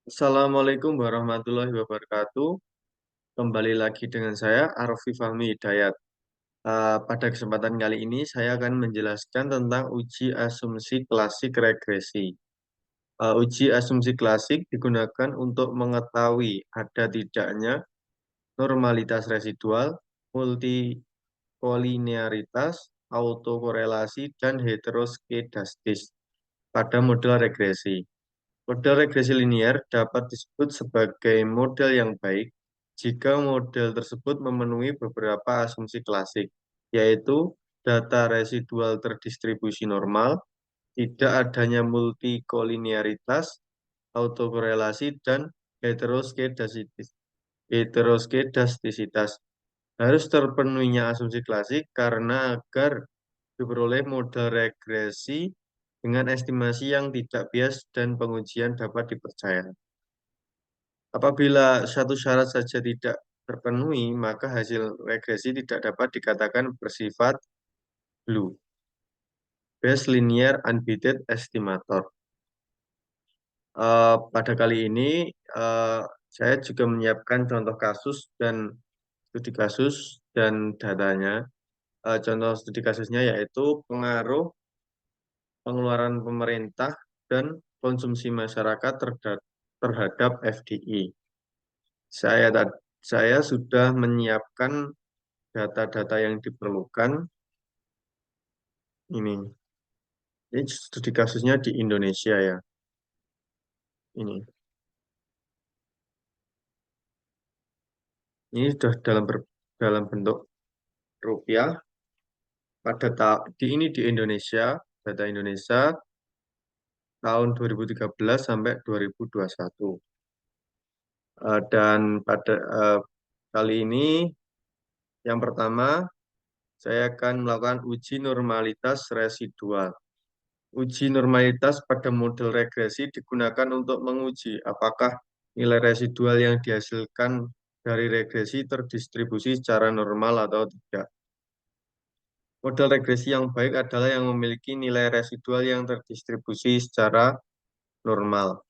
Assalamualaikum warahmatullahi wabarakatuh. Kembali lagi dengan saya, Arfi Fahmi Hidayat. Pada kesempatan kali ini, saya akan menjelaskan tentang uji asumsi klasik regresi. Uji asumsi klasik digunakan untuk mengetahui ada tidaknya normalitas residual, multikolinearitas, autokorelasi, dan heteroskedastis pada model regresi. Model regresi linear dapat disebut sebagai model yang baik jika model tersebut memenuhi beberapa asumsi klasik, yaitu data residual terdistribusi normal, tidak adanya multikolinearitas, autokorelasi, dan heteroskedastisitas. Heteroskedastisitas harus terpenuhinya asumsi klasik karena agar diperoleh model regresi dengan estimasi yang tidak bias dan pengujian dapat dipercaya. Apabila satu syarat saja tidak terpenuhi, maka hasil regresi tidak dapat dikatakan bersifat blue, Bayes linear unbiased estimator. Pada kali ini, eh, saya juga menyiapkan contoh kasus dan studi kasus dan datanya. Contoh studi kasusnya yaitu pengaruh pengeluaran pemerintah dan konsumsi masyarakat terhadap FDI. Saya sudah menyiapkan data-data yang diperlukan. Ini studi kasusnya di Indonesia ya. Ini, ini sudah dalam bentuk rupiah. Ini di Indonesia, data Indonesia tahun 2013 sampai 2021. Dan pada kali ini, yang pertama, saya akan melakukan uji normalitas residual. Uji normalitas pada model regresi digunakan untuk menguji apakah nilai residual yang dihasilkan dari regresi terdistribusi secara normal atau tidak. Model regresi yang baik adalah yang memiliki nilai residual yang terdistribusi secara normal.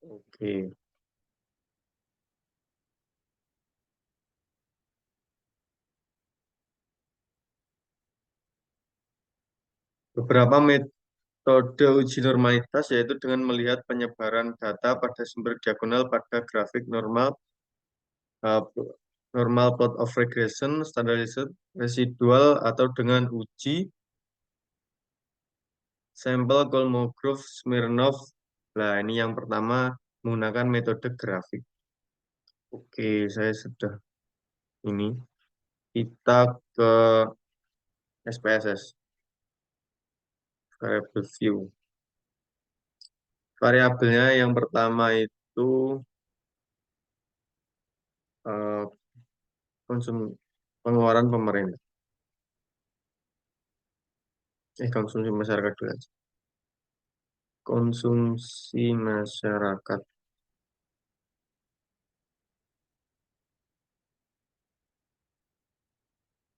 Oke. Beberapa metode uji normalitas yaitu dengan melihat penyebaran data pada sumber diagonal pada grafik normal, uh, normal plot of regression, standardized residual, atau dengan uji sampel Kolmogorov-Smirnov. Nah, ini yang pertama menggunakan metode grafik. Oke, saya sudah ini. Kita ke SPSS, variable view. Variabelnya yang pertama itu eh, konsum pengeluaran pemerintah. Konsumsi masyarakat dulu aja. Konsumsi masyarakat.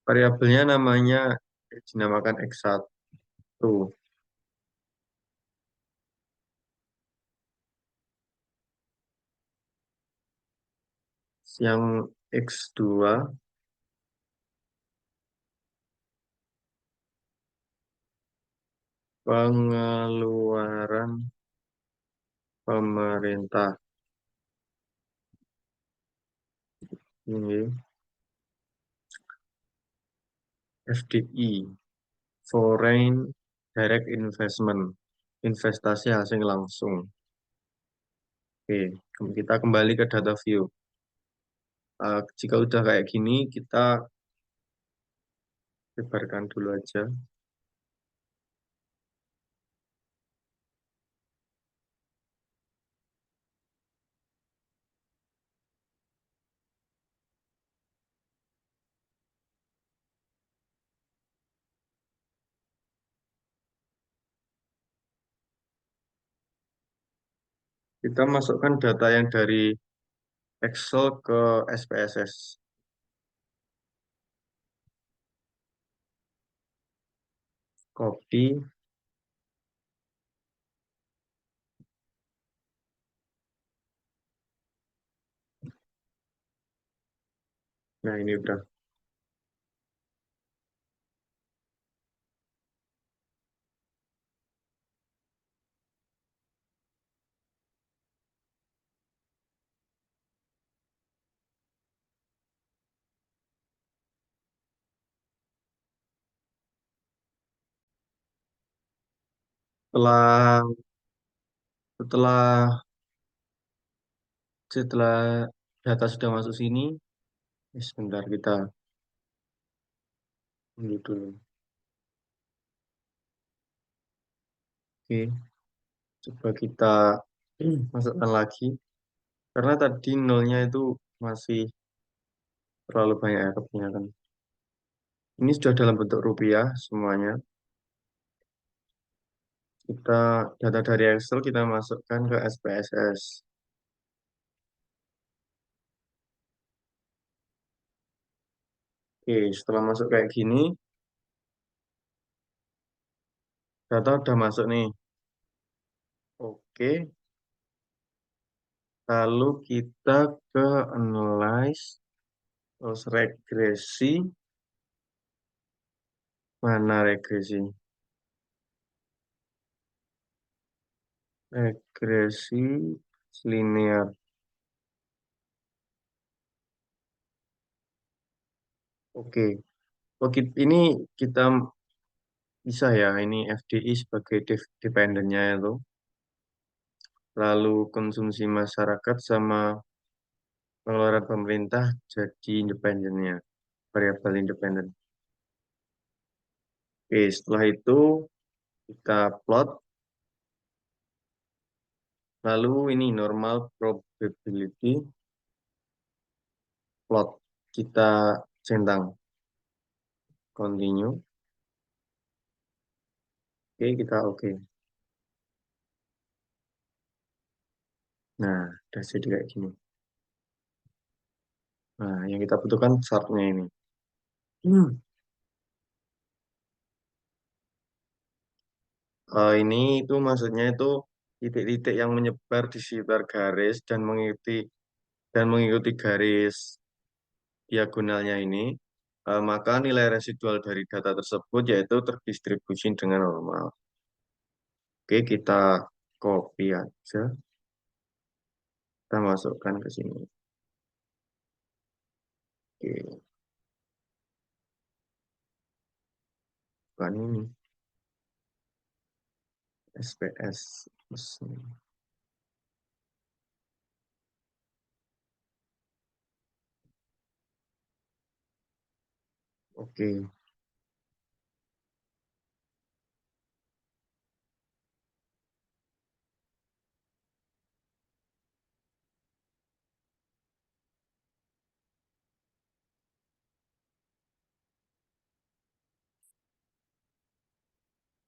Variabelnya namanya dinamakan X1. Yang X2 pengeluaran pemerintah. Ini FDI, Foreign Direct Investment, investasi asing langsung. Oke, kita kembali ke data view. Jika udah kayak gini, kita sebarkan dulu aja. Kita masukkan data yang dari Excel ke SPSS. Copy, Nah, ini udah. Setelah setelah setelah data sudah masuk sini, sebentar kita tunggu dulu. Oke, coba kita masukkan lagi. Karena tadi nolnya itu masih terlalu banyak ya kebanyakan. Ini sudah dalam bentuk rupiah semuanya. Kita data dari Excel kita masukkan ke SPSS. Oke, setelah masuk kayak gini, data udah masuk nih. Oke, lalu kita ke analyze, terus regresi, mana regresi? Regresi linear. Oke, oke, ini kita bisa ya, ini FDI sebagai dependennya itu. Lalu konsumsi masyarakat sama pengeluaran pemerintah jadi independennya, variabel independen. Oke, setelah itu kita plot, lalu ini normal probability plot. Kita centang, continue. Oke, kita oke. Nah, udah jadi kayak gini. Nah, yang kita butuhkan chartnya ini. Hmm. Ini itu maksudnya itu titik-titik yang menyebar di sekitar garis dan mengikuti garis diagonalnya ini, maka nilai residual dari data tersebut yaitu terdistribusi dengan normal. Oke, kita copy aja, kita masukkan ke sini. Oke, bukan ini, SPS. Oke,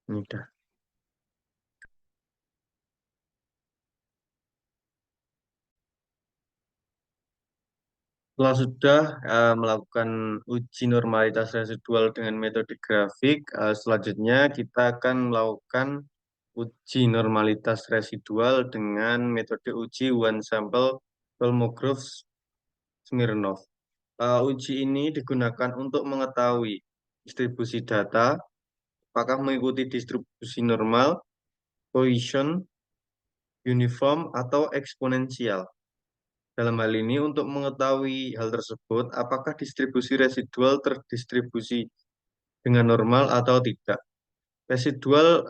ini udah. Setelah sudah melakukan uji normalitas residual dengan metode grafik, selanjutnya kita akan melakukan uji normalitas residual dengan metode uji one sample Kolmogorov-Smirnov. Uji ini digunakan untuk mengetahui distribusi data, apakah mengikuti distribusi normal, Poisson, uniform, atau eksponensial. Dalam hal ini, untuk mengetahui hal tersebut, apakah distribusi residual terdistribusi dengan normal atau tidak. Residual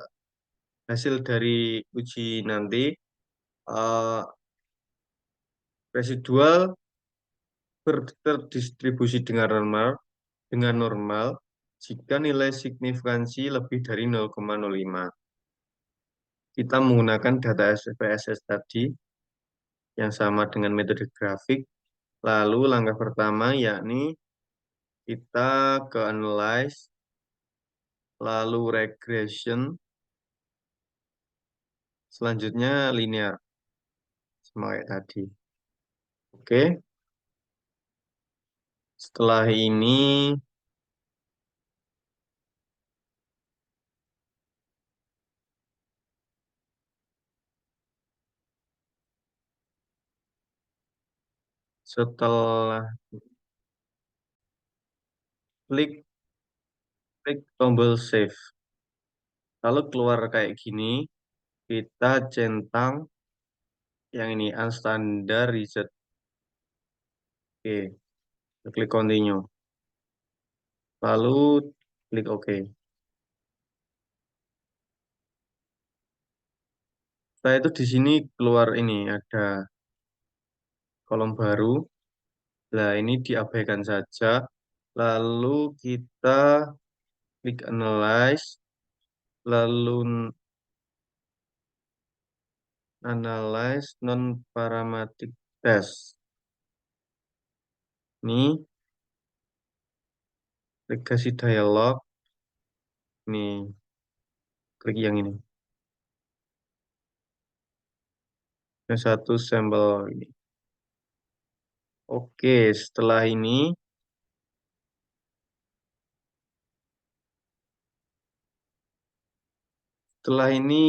hasil dari uji nanti, eh, residual terdistribusi dengan normal jika nilai signifikansi lebih dari 0,05. Kita menggunakan data SPSS tadi yang sama dengan metode grafik. Lalu langkah pertama yakni kita ke analyze, lalu regression, selanjutnya linear, sama kayak tadi. Oke, setelah ini setelah klik klik tombol save. Lalu keluar kayak gini, kita centang yang ini unstandard reset. Oke, klik continue. Lalu klik OK. Setelah itu di sini keluar ini ada kolom baru. Nah, ini diabaikan saja. Lalu kita klik analyze, lalu analyze non-parametric test. Ini kasih dialog. Nih, klik yang ini. Yang satu sampel ini. Oke, setelah ini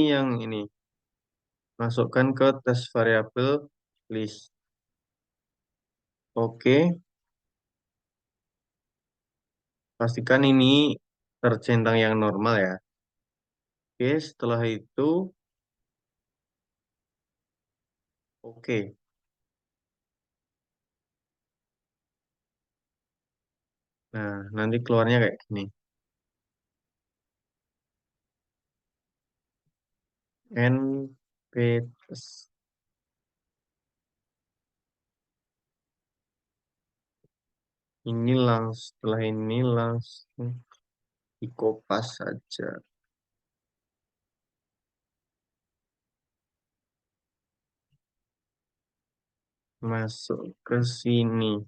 yang ini masukkan ke test variabel list. Oke, pastikan ini tercentang yang normal ya. Oke, setelah itu oke. Nah, nanti keluarnya kayak gini. NP test. Setelah ini langsung dikopas saja. Masuk ke sini.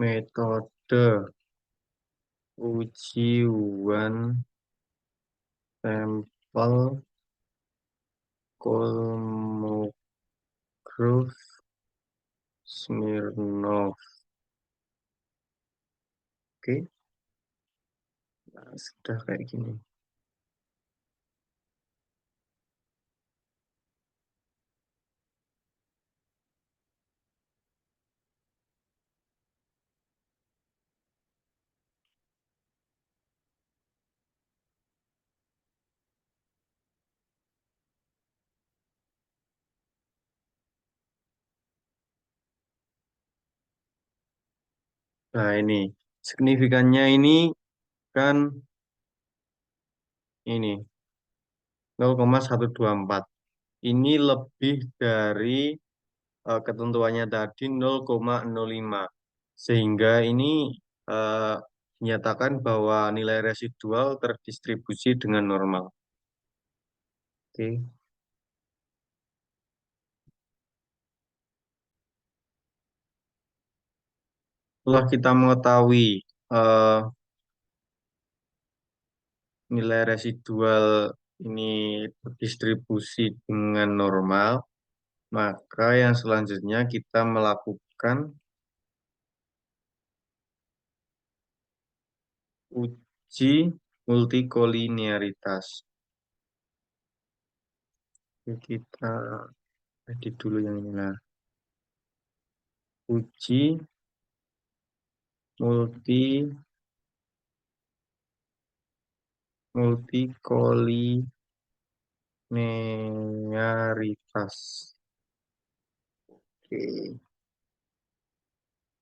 Metode ujian sampel Kolmogorov Smirnov. Oke, nah, sudah kayak gini. Nah, ini signifikannya ini kan ini 0,124. Ini lebih dari ketentuannya tadi 0,05. Sehingga ini eh, menyatakan bahwa nilai residual terdistribusi dengan normal. Oke. Setelah kita mengetahui eh, nilai residual ini terdistribusi dengan normal, maka yang selanjutnya kita melakukan uji multikolinearitas. Oke, kita edit dulu yang ini. Nah, uji multikolinearitas. Oke.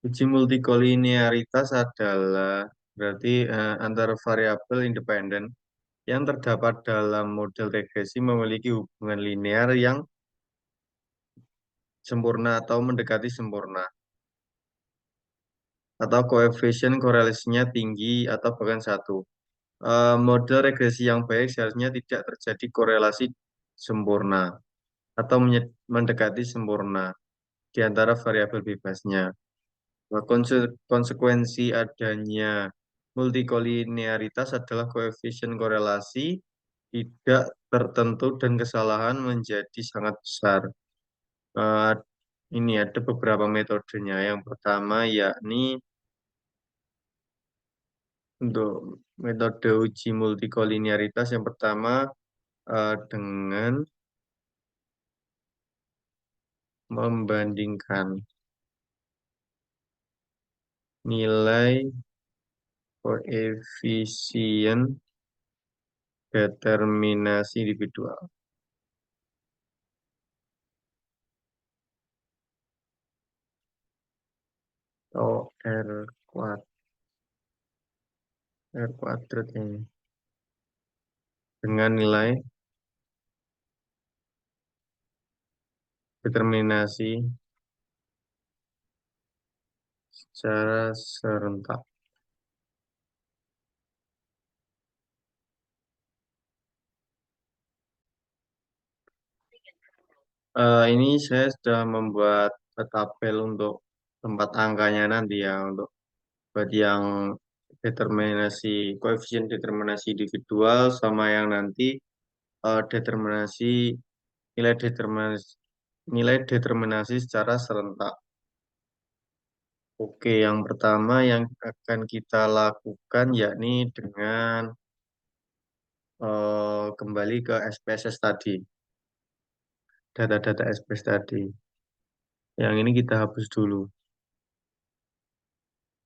Uji multikolinearitas adalah berarti antara variabel independen yang terdapat dalam model regresi memiliki hubungan linear yang sempurna atau mendekati sempurna, atau koefisien korelasinya tinggi atau bahkan satu. Model regresi yang baik seharusnya tidak terjadi korelasi sempurna. atau mendekati sempurna di antara variabel bebasnya. Nah, konsekuensi adanya multikolinearitas adalah koefisien korelasi tidak tertentu dan kesalahan menjadi sangat besar. Eh, ini ada beberapa metodenya. Yang pertama yakni untuk metode uji multikolinearitas yang pertama dengan membandingkan nilai koefisien determinasi individual. Oh, R kuadrat ini dengan nilai determinasi secara serentak. Ini saya sudah membuat tabel untuk tempat angkanya nanti ya untuk buat yang determinasi koefisien determinasi individual sama yang nanti determinasi nilai determinasi secara serentak. Oke, yang pertama yang akan kita lakukan yakni dengan kembali ke SPSS tadi, data-data SPS tadi. Yang ini kita hapus dulu.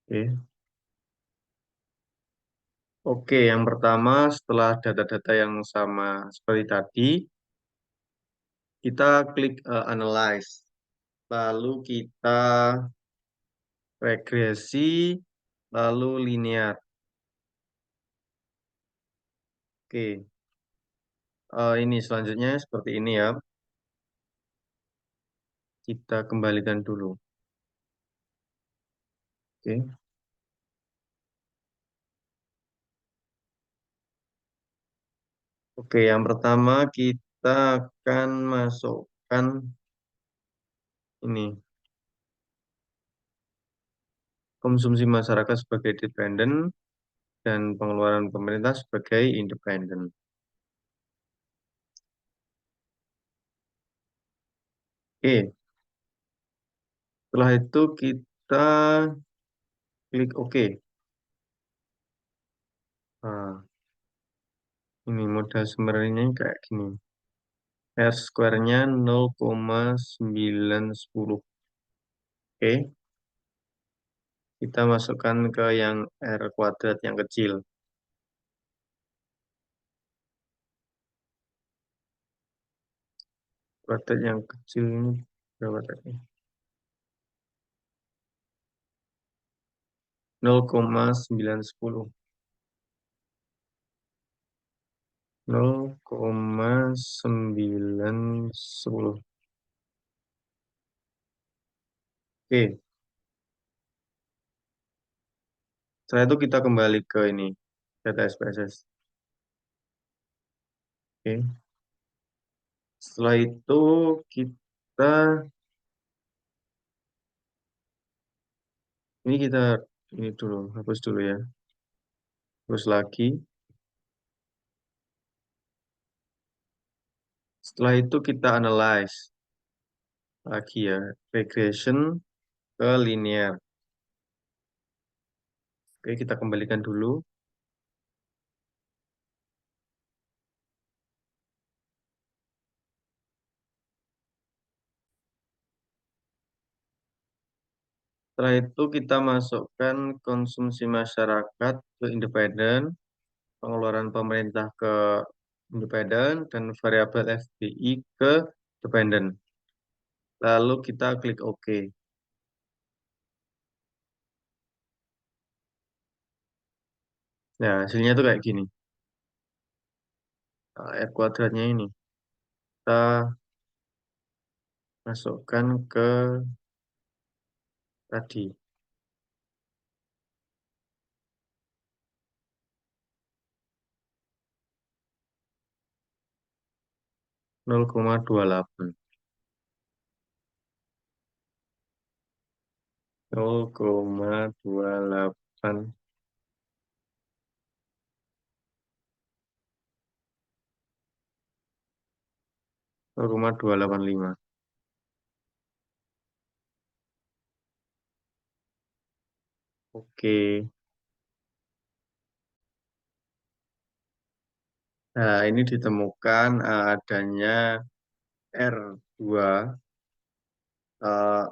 Oke. Oke, yang pertama setelah data-data yang sama seperti tadi, kita klik analyze. Lalu kita regresi, lalu linear. Oke, ini selanjutnya seperti ini ya. Kita kembalikan dulu. Oke. Oke, yang pertama kita akan masukkan ini konsumsi masyarakat sebagai dependen dan pengeluaran pemerintah sebagai independen. Oke, setelah itu kita klik OK. Nah, ini modal sebenarnya kayak gini. R square-nya 0,910. Oke, kita masukkan ke yang R kuadrat yang kecil. Kuadrat yang kecil ini berapa tadi? 0,910. 0,910. Oke, setelah itu kita kembali ke ini, data SPSS. Oke, setelah itu kita, kita ini dulu, hapus dulu ya. Terus lagi, setelah itu kita analyze lagi ya, regression ke linear. Oke, kita kembalikan dulu. Setelah itu kita masukkan konsumsi masyarakat ke independen, pengeluaran pemerintah ke independen, dan variabel FBI ke dependen. Lalu kita klik OK. Nah, hasilnya tuh kayak gini. R kuadratnya ini. Kita masukkan ke tadi. 0,28. 0,28. 0,285. Oke. Nah, ini ditemukan adanya R2, eh,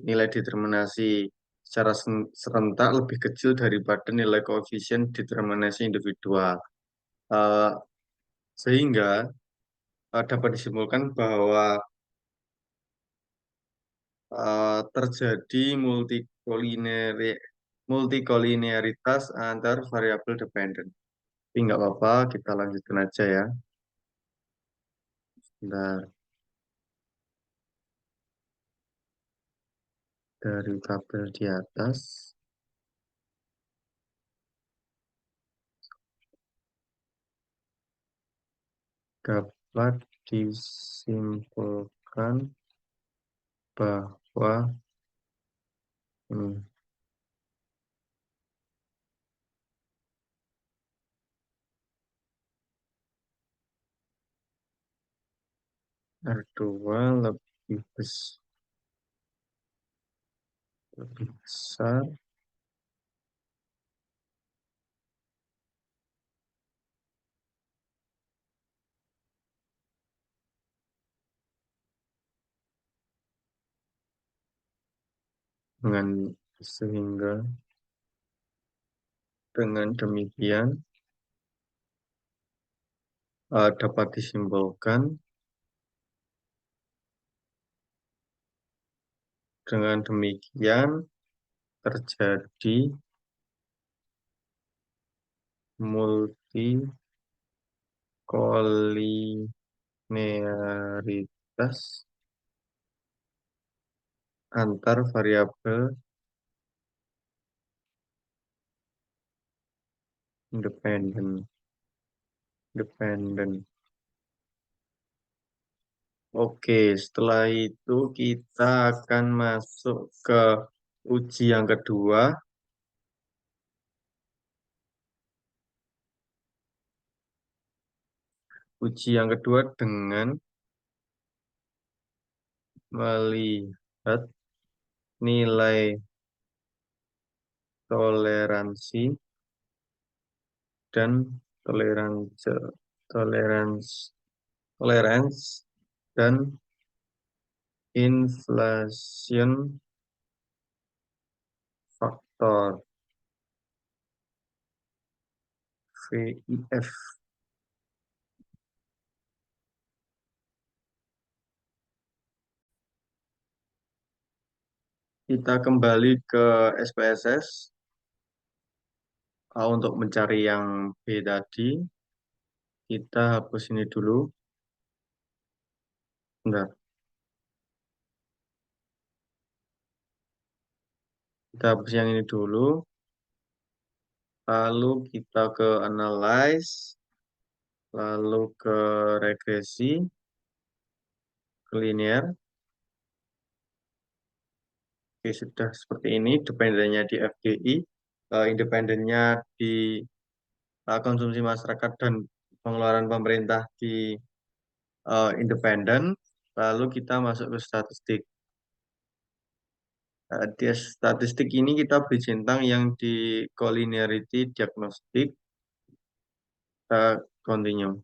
nilai determinasi secara serentak lebih kecil daripada nilai koefisien determinasi individual. Eh, Sehingga dapat disimpulkan bahwa terjadi multikolinearitas antar variabel dependen. Tapi nggak apa-apa, kita lanjutkan aja ya. Nah, dari tabel di atas dapat disimpulkan bahwa hmm, R2 lebih besar dengan sehingga dengan demikian dapat disimpulkan dengan demikian terjadi multikolinearitas antar variabel independen. Dependen. Oke, setelah itu kita akan masuk ke uji yang kedua. Uji yang kedua dengan melihat nilai toleransi dan toleransi tolerance tolerance dan inflation faktor VIF. Kita kembali ke SPSS untuk mencari yang B tadi. Kita hapus ini dulu. Bentar, kita hapus yang ini dulu. Lalu kita ke analyze, lalu ke regresi, ke linear. Oke, sudah seperti ini. Dependennya di FGI, independennya di konsumsi masyarakat dan pengeluaran pemerintah di independen. Lalu kita masuk ke statistik. Di statistik ini kita beri centang yang di collinearity diagnostic, continue.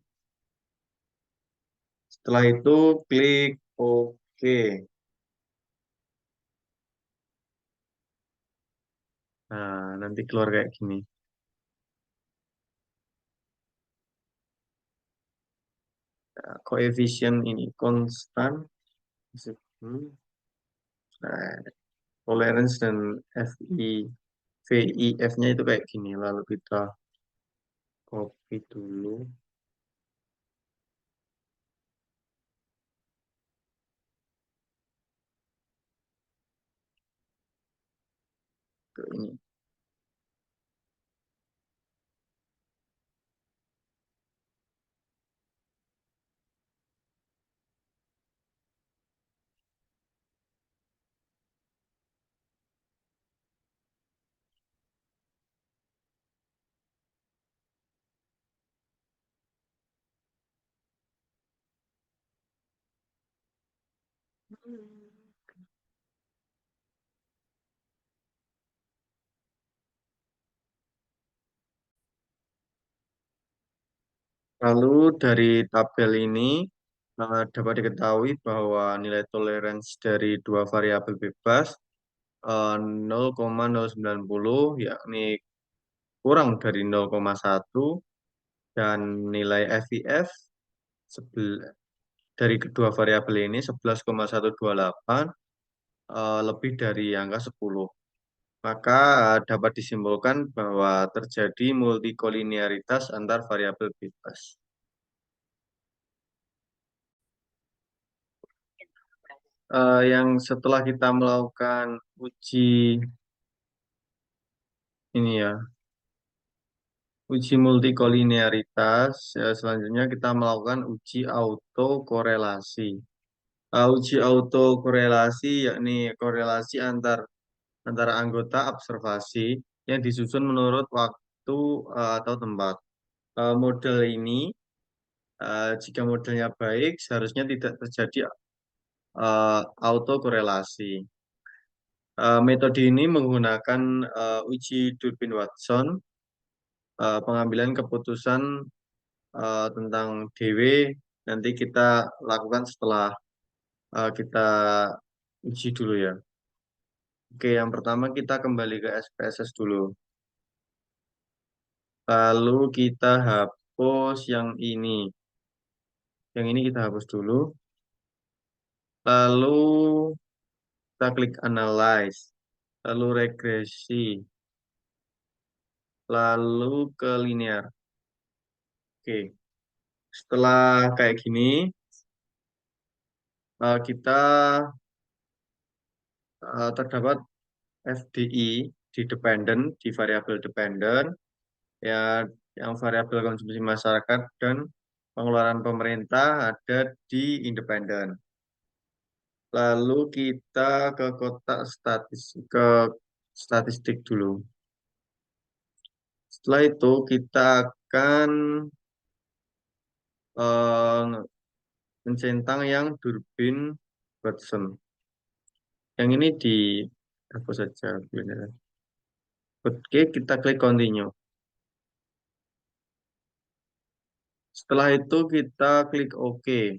Setelah itu klik OK. Nah, nanti keluar kayak gini. Nah, koefisien ini konstan. Nah, tolerance dan VIF-nya itu kayak gini. Lalu kita copy dulu ke ini. Lalu dari tabel ini dapat diketahui bahwa nilai toleransi dari dua variabel bebas 0,090 yakni kurang dari 0,1 dan nilai FIF dari kedua variabel ini 11,128 lebih dari angka 10. Maka dapat disimpulkan bahwa terjadi multikolinearitas antar variabel bebas. Yang setelah kita melakukan uji ini ya, uji multikolinearitas, selanjutnya kita melakukan uji autokorelasi. Uji autokorelasi yakni korelasi antara anggota observasi yang disusun menurut waktu atau tempat. Model ini, jika modelnya baik, seharusnya tidak terjadi autokorelasi. Metode ini menggunakan uji Durbin Watson, pengambilan keputusan tentang DW nanti kita lakukan setelah kita uji dulu ya. Oke, yang pertama kita kembali ke SPSS dulu. Lalu kita hapus yang ini. Yang ini kita hapus dulu. Lalu kita klik Analyze. Lalu regresi. Lalu ke linear. Oke, setelah kayak gini, kita terdapat FDI di dependent, di variabel dependent, ya yang variabel konsumsi masyarakat dan pengeluaran pemerintah ada di independen. Lalu kita ke kotak statistik dulu. Setelah itu kita akan eh, mencentang yang Durbin Watson. Yang ini di hapus saja. Oke, kita klik continue. Setelah itu kita klik OK.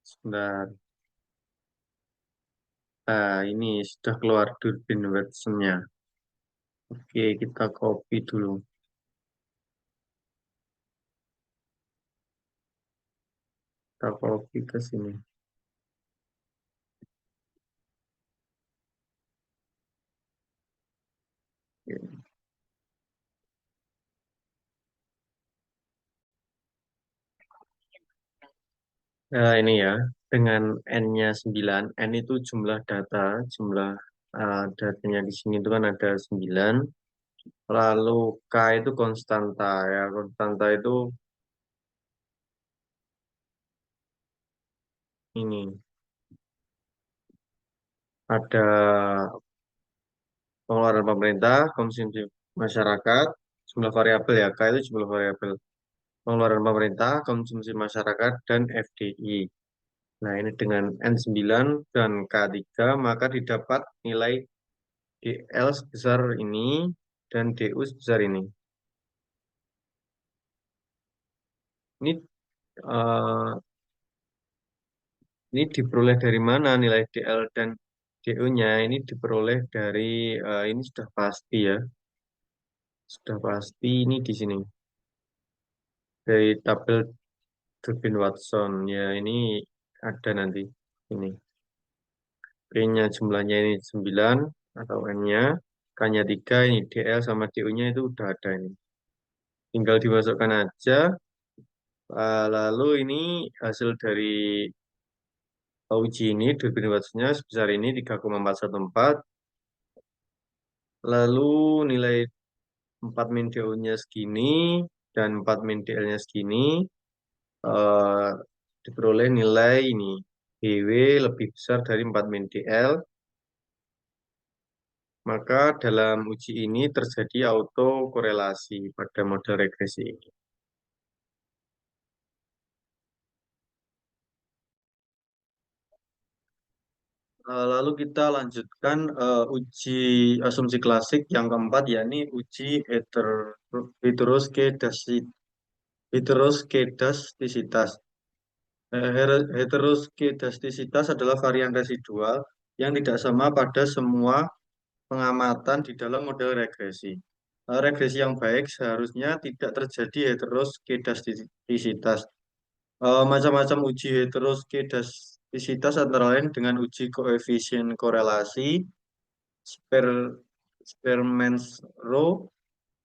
Sebentar. Nah, ini sudah keluar Durbin Watson-nya. Oke, kita copy dulu. Kita copy ke sini. Oke. Nah, ini ya, dengan N-nya 9, N itu jumlah data, jumlah datanya di sini itu kan ada 9. Lalu K itu konstanta ya, konstanta itu ini ada pengeluaran pemerintah, konsumsi masyarakat, jumlah variabel ya, K itu jumlah variabel. Pengeluaran pemerintah, konsumsi masyarakat, dan FDI. Nah, ini dengan N9 dan K3, maka didapat nilai DL sebesar ini dan DU sebesar ini. Ini eh, ini diperoleh dari mana nilai DL dan DU-nya? Ini diperoleh dari ini sudah pasti ya, sudah pasti ini di sini dari tabel Durbin Watson ya ini ada nanti ini P-nya jumlahnya ini 9 atau N-nya, K-nya 3, ini DL sama DU-nya itu udah ada ini. Tinggal dimasukkan aja. Lalu ini hasil dari uji ini, Durbin Watson-nya sebesar ini 3,414. Lalu nilai 4 min DO-nya segini dan 4 min DL-nya segini. eh, Diperoleh nilai ini. BW lebih besar dari 4 min DL. Maka dalam uji ini terjadi autokorelasi pada model regresi ini. Lalu kita lanjutkan uji asumsi klasik yang keempat, yakni uji heteroskedastisitas. Heteroskedastisitas adalah varian residual yang tidak sama pada semua pengamatan di dalam model regresi. Regresi yang baik seharusnya tidak terjadi heteroskedastisitas. Macam-macam uji heteroskedastisitas antara lain dengan uji koefisien korelasi, Sper Spearman's Rho,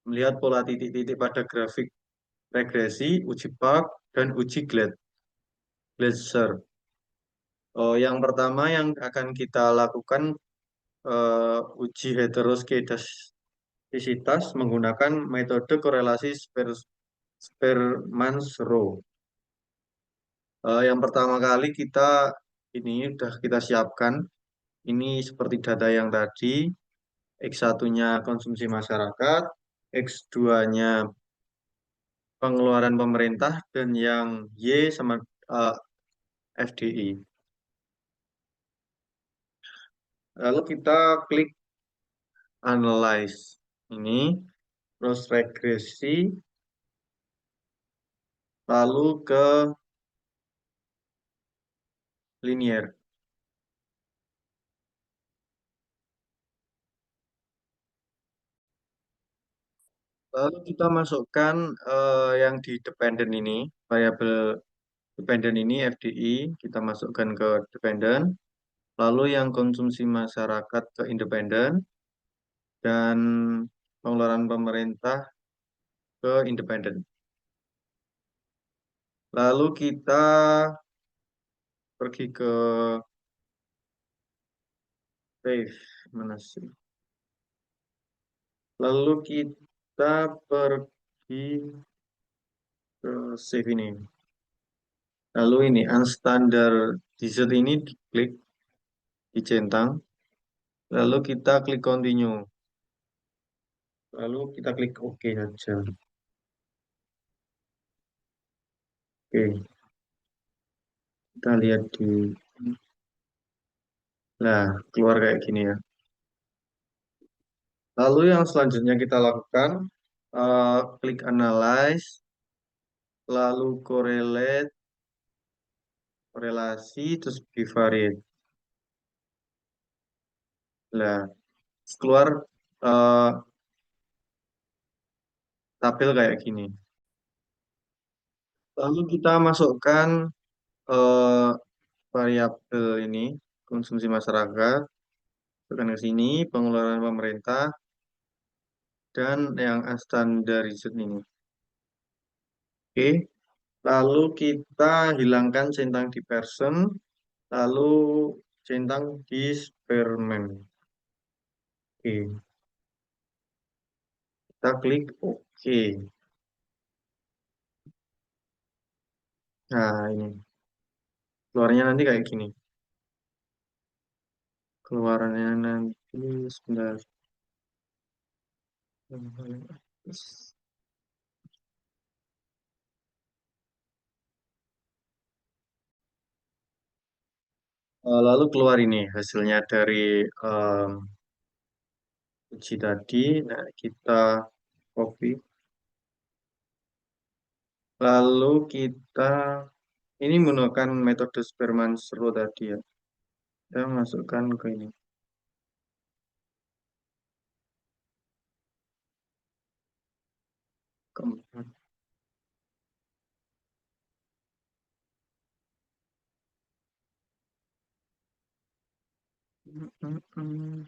melihat pola titik-titik pada grafik regresi, uji Park, dan uji Gleiser. Yang pertama yang akan kita lakukan uji heteroskedastisitas menggunakan metode korelasi Spearman's Rho. Yang pertama kali kita ini sudah kita siapkan. Ini seperti data yang tadi. X1-nya konsumsi masyarakat, X2-nya pengeluaran pemerintah, dan yang Y sama eh, FDI. Lalu kita klik Analyze. Ini, terus regresi, lalu ke linear. Lalu kita masukkan yang di dependent ini, variabel dependent ini FDI, kita masukkan ke dependent. Lalu yang konsumsi masyarakat ke independen, dan pengeluaran pemerintah ke independen. Lalu kita pergi ke save, mana sih? Lalu kita pergi ke save ini. Lalu ini unstandardized ini diklik, dicentang. Lalu kita klik continue. Lalu kita klik OK saja. Oke, kita lihat di, nah keluar kayak gini ya. Lalu yang selanjutnya kita lakukan, klik analyze, lalu korelasi, terus bivariate. Nah, keluar eh, tabel kayak gini. Lalu kita masukkan eh, variabel ini, konsumsi masyarakat, masukkan ke sini, pengeluaran pemerintah, dan yang unstandardized ini. Oke, lalu kita hilangkan centang di person, lalu centang di Spearman. Oke, kita klik OK. Nah, ini keluarnya nanti kayak gini. Keluarannya nanti sebentar. Lalu keluar ini hasilnya dari em, uji tadi. Nah, kita copy. Lalu kita ini menggunakan metode Spearman's Rule tadi ya. Kita masukkan ke ini. Keempat. Mm, mm, mm.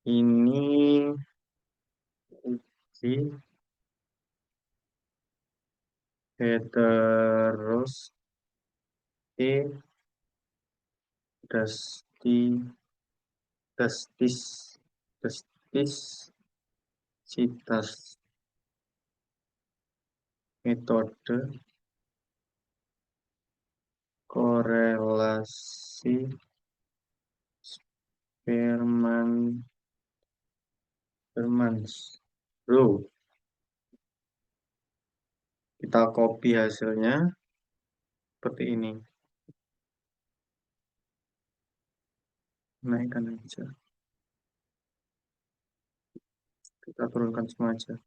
Ini uji heteros E dasti dastis dastis citas metode korelasi Sperman Spermans Bro, kita copy hasilnya seperti ini. Naikkan aja. Kita turunkan semua aja.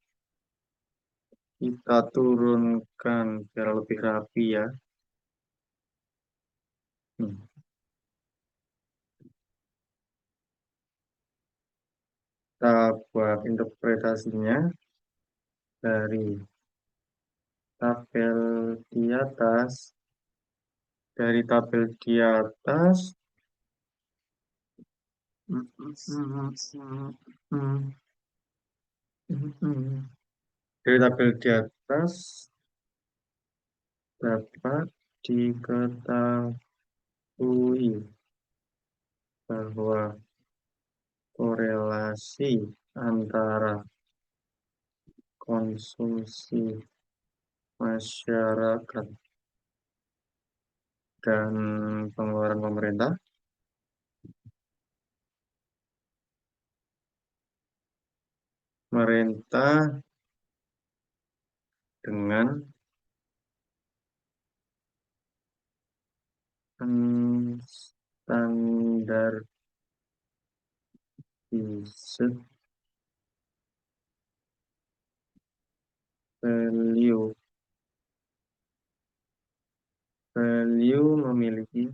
Kita turunkan biar lebih rapi ya. Hmm. Kita buat interpretasinya dari tabel di atas. Dari tabel di atas. Dari tabel di atas dapat diketahui bahwa korelasi antara konsumsi masyarakat dan pengeluaran pemerintah dengan standardized value. Value memiliki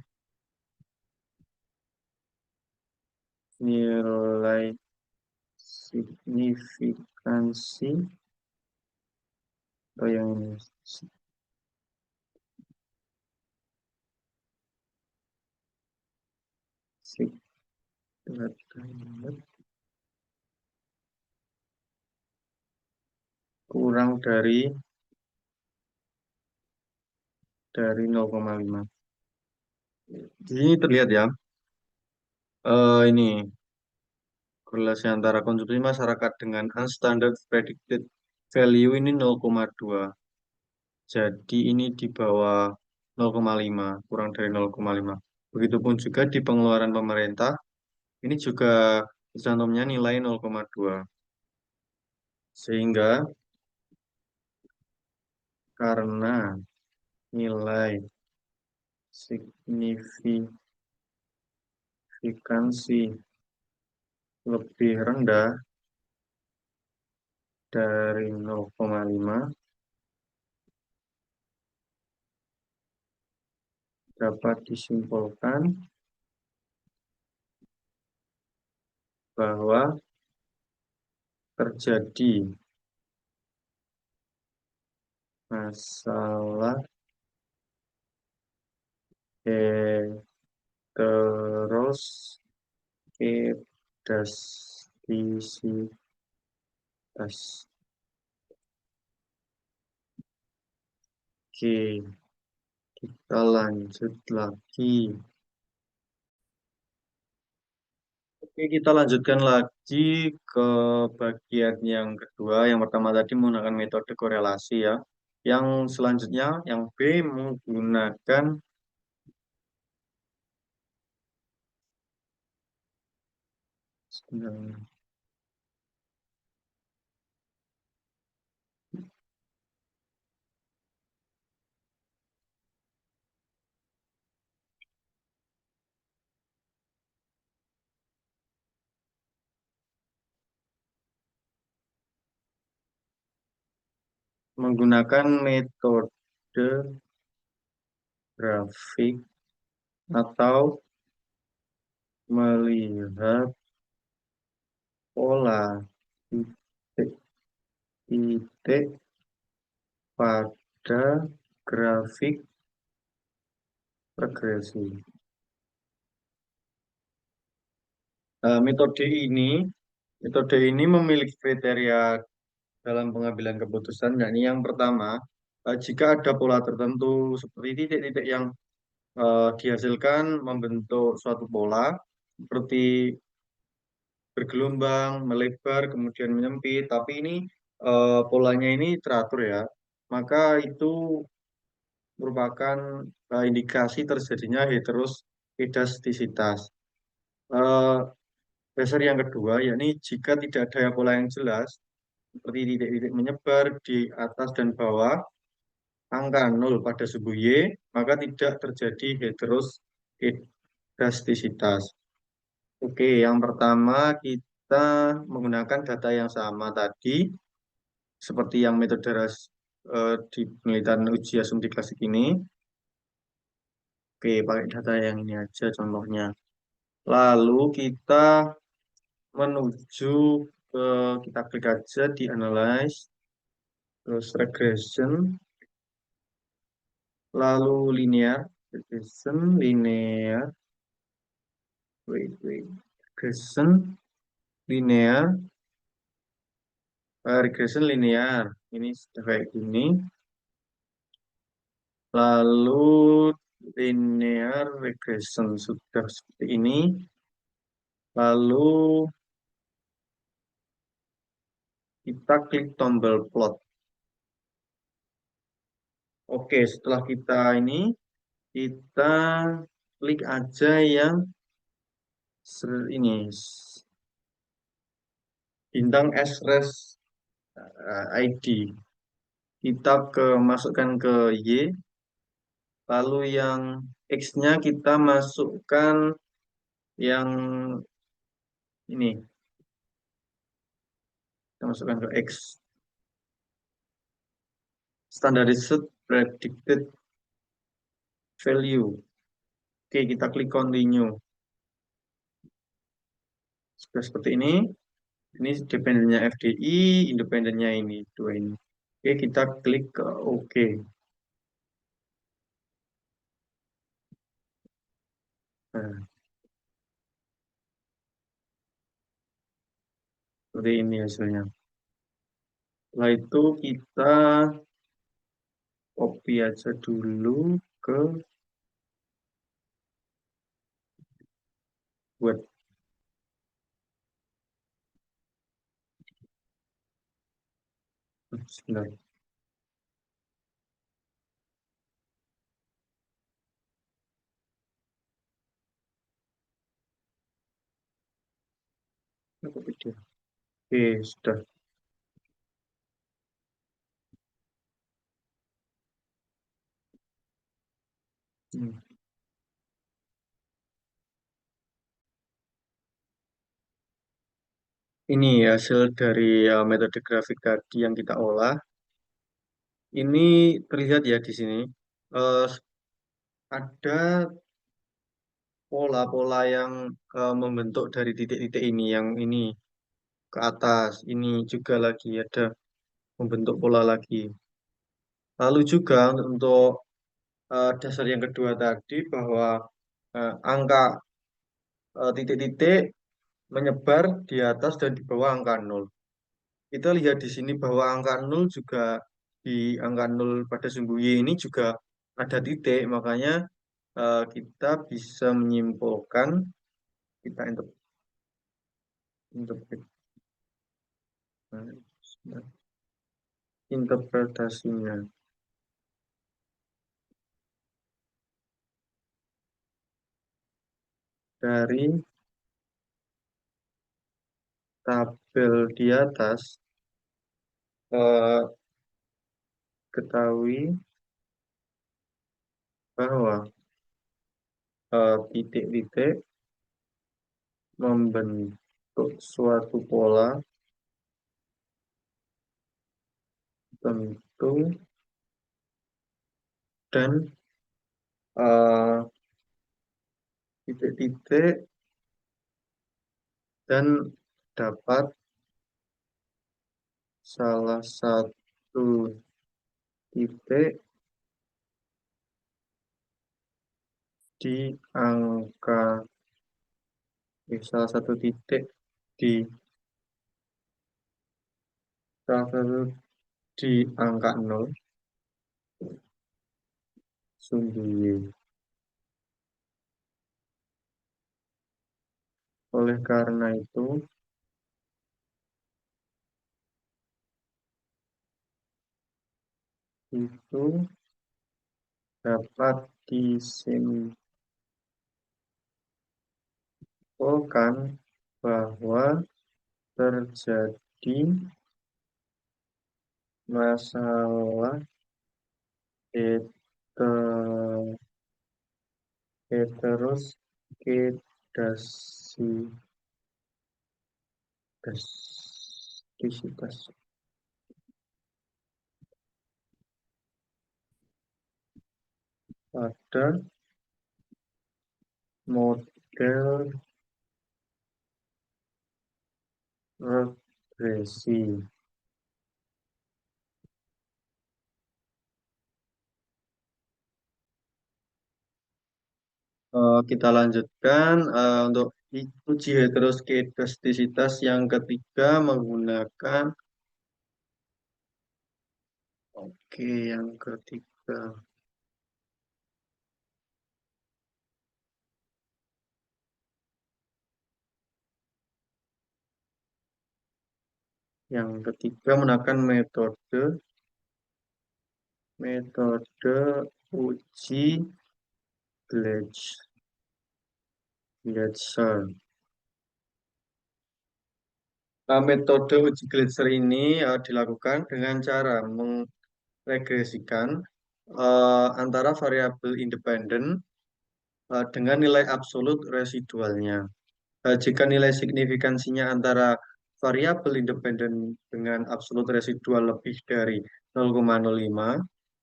nilai signifikansi atau yang ini kurang dari 0,5. Di sini terlihat ya, ini korelasi antara konsumsi masyarakat dengan unstandard predicted value ini 0,2. Jadi ini di bawah 0,5, kurang dari 0,5. Begitupun juga di pengeluaran pemerintah, ini juga cantumnya nilai 0,2. Sehingga karena nilai signifikansi lebih rendah dari 0,5, dapat disimpulkan bahwa terjadi masalah heteroskedastisitas. Oke, kita lanjut lagi. Oke, kita lanjutkan lagi ke bagian yang kedua. Yang pertama tadi menggunakan metode korelasi ya. Yang selanjutnya, yang B menggunakan menggunakan metode grafik atau melihat pola titik-titik pada grafik regresi. Metode ini memiliki kriteria dalam pengambilan keputusan, yakni yang pertama, jika ada pola tertentu seperti titik-titik yang dihasilkan membentuk suatu pola seperti bergelombang, melebar, kemudian menyempit, tapi ini polanya ini teratur ya, maka itu merupakan indikasi terjadinya heteroskedastisitas. Eh, Dasar yang kedua, yakni jika tidak ada pola yang jelas, seperti titik-titik menyebar di atas dan bawah, angka nol pada suku Y, maka tidak terjadi heteroskedastisitas. Oke, yang pertama kita menggunakan data yang sama tadi, seperti yang metode di penelitian uji asumsi klasik ini. Oke, pakai data yang ini aja contohnya. Lalu kita menuju ke, kita klik aja di analyze, terus regression, lalu linear, regression, linear, wait, regression, linear, regression linear. Ini sudah kayak gini. Lalu linear regression sudah seperti ini. Lalu kita klik tombol plot. Oke, setelah kita ini, kita klik aja yang ini bintang SRES ID. Kita masukkan ke Y, lalu yang X-nya kita masukkan yang ini, kita masukkan ke X. Standardized predicted value. Oke, kita klik continue. Sudah seperti ini. Ini dependennya FDI, independennya ini, dua ini. Oke, kita klik ke OK. Nah, seperti ini hasilnya. Setelah itu kita copy aja dulu ke web. Sebentar, aku video. Oke, sudah. Hmm. Ini hasil dari metode grafik tadi yang kita olah. Ini terlihat ya di sini. Eh, ada pola-pola yang membentuk dari titik-titik ini. Yang ini ke atas. Ini juga lagi ada membentuk pola lagi. Lalu juga untuk dasar yang kedua tadi bahwa angka titik-titik menyebar di atas dan di bawah angka nol. Kita lihat di sini bahwa angka nol juga di angka nol pada sumbu Y ini juga ada titik, makanya kita bisa menyimpulkan kita interpret- interpretasinya dari tabel di atas eh, ketahui bahwa titik-titik membentuk suatu pola tentu dan eh, titik-titik dan dapat salah satu titik di angka salah satu titik di salah satu di angka nol sumbu Y. Oleh karena itu dapat disimpulkan bahwa terjadi masalah heter- heteroskedasitas pada model regresi. Kita lanjutkan untuk uji heteroskedastisitas yang ketiga menggunakan oke yang ketiga menggunakan metode uji Gletser. Metode uji Gletser ini dilakukan dengan cara meregresikan antara variabel independen dengan nilai absolut residualnya. Jika nilai signifikansinya antara variabel independen dengan absolut residual lebih dari 0,05,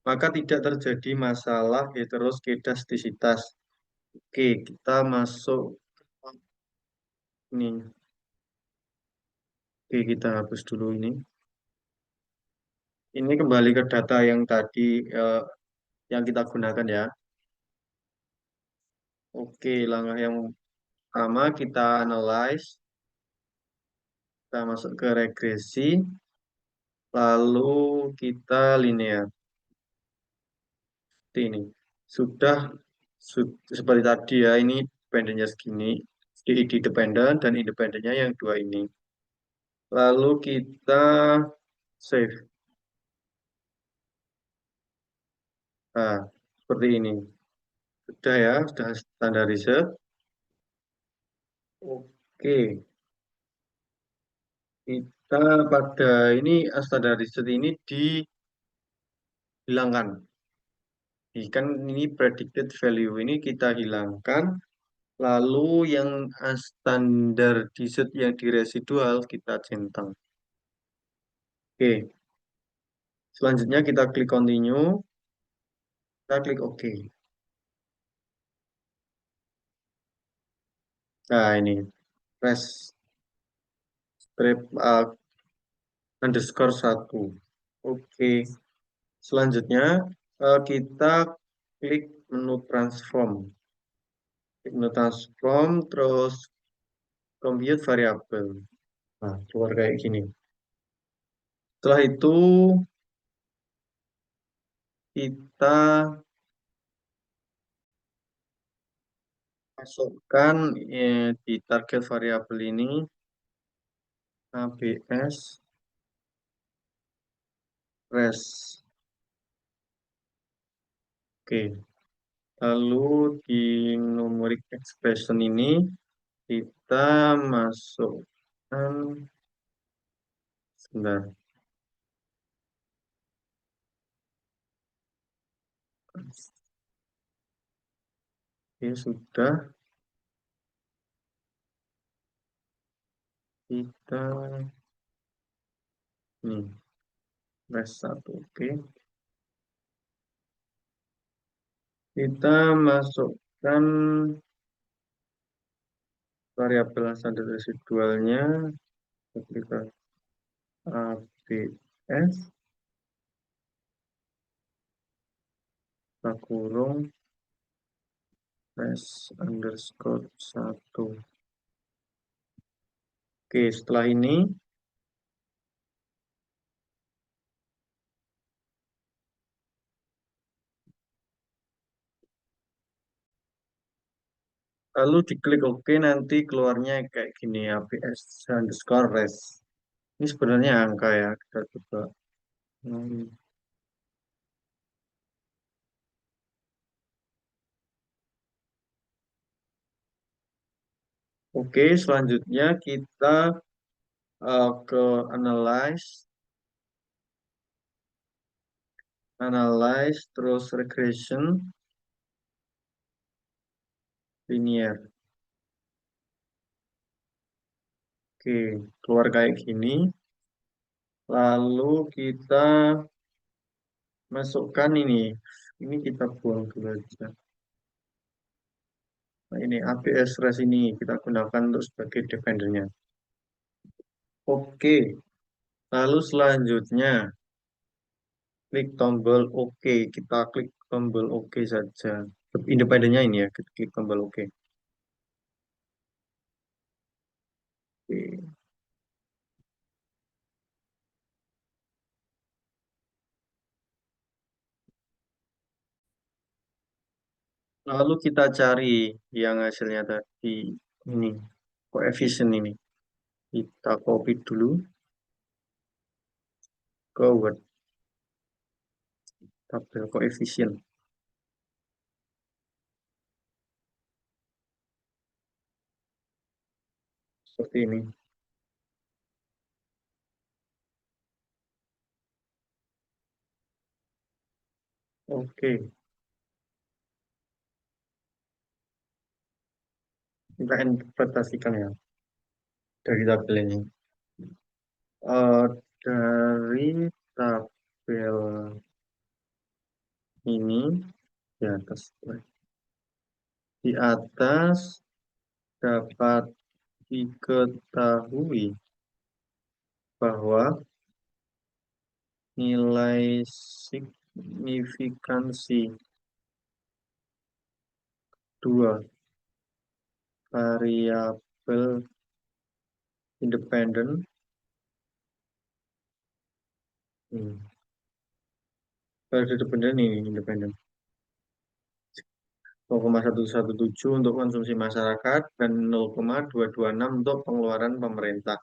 maka tidak terjadi masalah heteroskedastisitas. Oke, kita masuk ini. Oke, kita hapus dulu ini. Ini kembali ke data yang tadi yang kita gunakan ya. Oke, langkah yang pertama kita analyze, kita masuk ke regresi, lalu kita linear. Seperti ini. Sudah seperti tadi ya, ini dependennya segini, di dependen dan independennya yang dua ini. Lalu kita save. Nah, seperti ini. Sudah ya, sudah standarisir. Oke, kita pada ini standarisir ini dihilangkan. Kan ini predicted value ini kita hilangkan. Lalu yang standardized yang di residual kita centang. Oke, selanjutnya kita klik continue, kita klik OK. Nah ini press strip underscore 1. Oke, selanjutnya kita klik menu transform. Klik menu transform, terus compute variable. Nah, keluar kayak gini. Setelah itu kita masukkan di target variabel ini ABS res. Oke, lalu di numeric expression ini kita masukkan sebentar. Oke, sudah kita nih res 1. Oke, kita masukkan variabel standar residualnya ketika ABS kita kurung res underscore 1. Oke, setelah ini lalu diklik OK, nanti keluarnya kayak gini ABS underscore res. Ini sebenarnya angka ya, kita coba. Hmm, Oke, selanjutnya kita ke analyze, terus regression, linear. Oke, keluar kayak gini. Lalu kita masukkan ini. Ini kita buang dulu aja. Nah, ini APS res ini kita gunakan untuk sebagai dependernya. Oke, lalu selanjutnya klik tombol OK. Kita klik tombol OK saja. Independennya ini ya, kita klik tombol OK. Oke. Lalu kita cari yang hasilnya tadi ini, koefisien ini. Kita copy dulu ke Word, tabel koefisien. Seperti ini. Oke, kita interpretasikan ya dari tabel ini. Eh, dari tabel ini di atas, di atas dapat diketahui bahwa nilai signifikansi dua variabel independen, hmm, variabel independen ini independen 0,117 untuk konsumsi masyarakat dan 0,226 untuk pengeluaran pemerintah.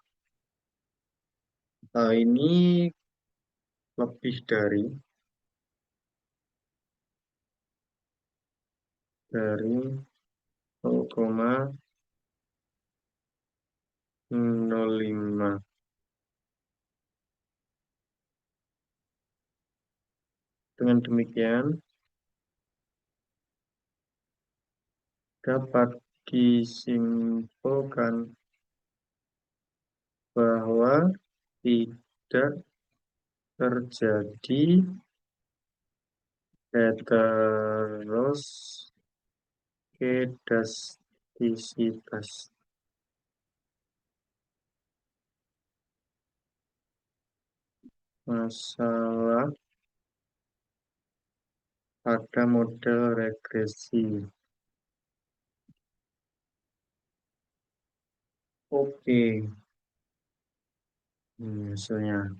Ini lebih dari 0,05. Dengan demikian dapat disimpulkan bahwa tidak terjadi heteroskedastisitas masalah pada model regresi. Oke, hasilnya.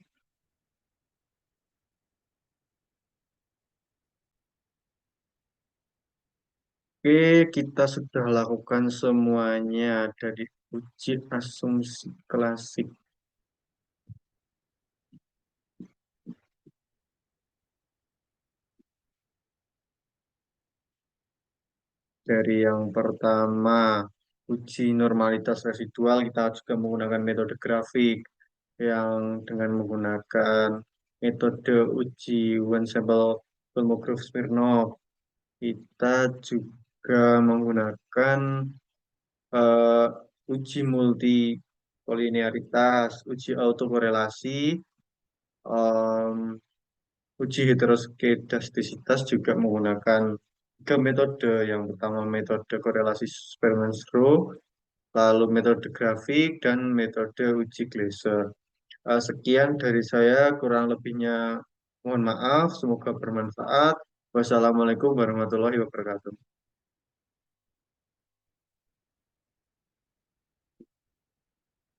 Oke, kita sudah lakukan semuanya dari uji asumsi klasik. Dari yang pertama, uji normalitas residual, kita juga menggunakan metode grafik yang dengan menggunakan metode uji one sample Kolmogorov Smirnov. Kita juga menggunakan eh, uji multikolinearitas, uji autokorelasi, em, uji heteroskedastisitas juga menggunakan tiga metode. Yang pertama metode korelasi Spearman-Stroh, lalu metode grafik, dan metode uji Gleiser. Sekian dari saya, kurang lebihnya mohon maaf, semoga bermanfaat. Wassalamualaikum warahmatullahi wabarakatuh.